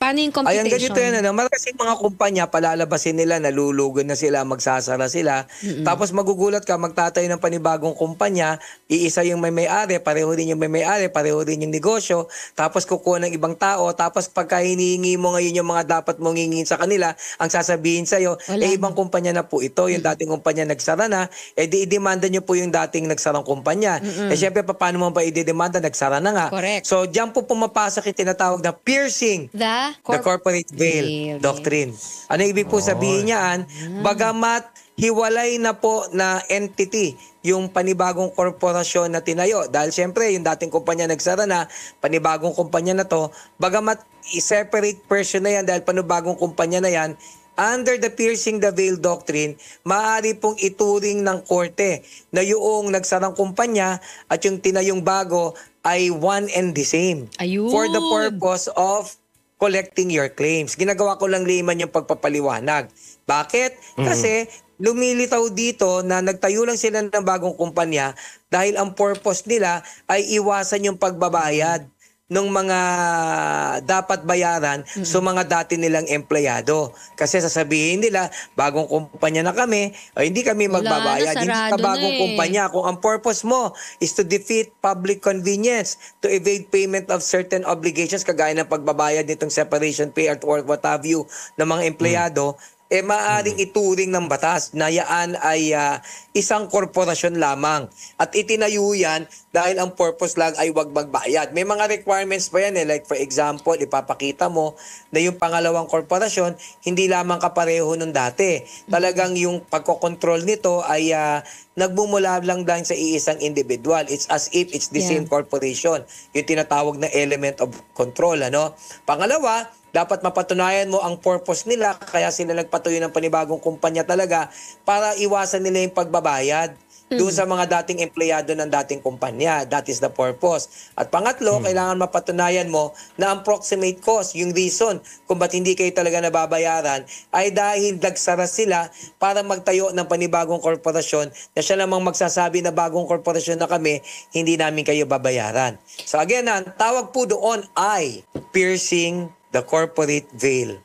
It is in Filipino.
Paano yung Ayan, ganito computation? yan. Kasi mga kumpanya, palalabasin nila, nalulugan na sila, magsasara sila. Tapos magugulat ka, magtatayo ng panibagong kumpanya, iisa yung may-ari, pareho rin yung may-ari, pareho rin yung negosyo, tapos kukuha ng ibang tao, tapos pagka hinihingi mo ngayon yung mga dapat mong hingin sa kanila, ang sasabihin sa'yo, Wala ibang na. kumpanya na po ito, yung dating kumpanya nagsara na, di i-demanda nyo po yung dating nagsarang kumpanya. Syempre, paano mo ba i-demanda? Nagsara na nga. Correct. So, diyan po pumapasok yung tinatawag na piercing the corporate veil Veil. doctrine. Ano ibig po sabihin niyan? Bagamat hiwalay na po na entity yung panibagong korporasyon na tinayo. Dahil siyempre, yung dating kumpanya nagsara na, panibagong kumpanya na to, bagamat i-separate person na yan dahil panibagong kumpanya na yan, under the piercing the veil doctrine, maaari pong ituring ng korte na yung nagsarang kumpanya at yung tinayong bago ay one and the same. Ayun. For the purpose of collecting your claims. Ginagawa ko lang liman yung pagpapaliwanag. Bakit? Kasi lumilitaw dito na nagtayo lang sila ng bagong kumpanya dahil ang purpose nila ay iwasan yung pagbabayad ng mga dapat bayaran sa mga dati nilang empleyado. Kasi sasabihin nila, bagong kumpanya na kami, hindi kami Wala magbabayad. na, Hindi sarado ka bagong na eh. kumpanya. Kung ang purpose mo is to defeat public convenience, to evade payment of certain obligations, kagaya ng pagbabayad nitong separation pay or what have you ng mga empleyado, maaaring ituring ng batas na yaan ay isang korporasyon lamang. At itinayo yan dahil ang purpose lang ay wag magbayad. May mga requirements pa yan like for example, ipapakita mo na yung pangalawang korporasyon hindi lamang kapareho nung dati. Talagang yung pagkokontrol nito ay nagmumula lang sa iisang individual. It's as if it's the same corporation. Yung tinatawag na element of control. Pangalawa, dapat mapatunayan mo ang purpose nila kaya sila nagpatuloy ng panibagong kumpanya talaga para iwasan nila yung pagbabayad doon sa mga dating empleyado ng dating kumpanya. That is the purpose. At pangatlo, kailangan mapatunayan mo na ang proximate cause, yung reason kung ba't hindi kayo talaga nababayaran ay dahil nagsara sila para magtayo ng panibagong korporasyon na siya namang magsasabi na bagong korporasyon na kami, hindi namin kayo babayaran. So again, ang tawag po doon ay piercing the corporate veil.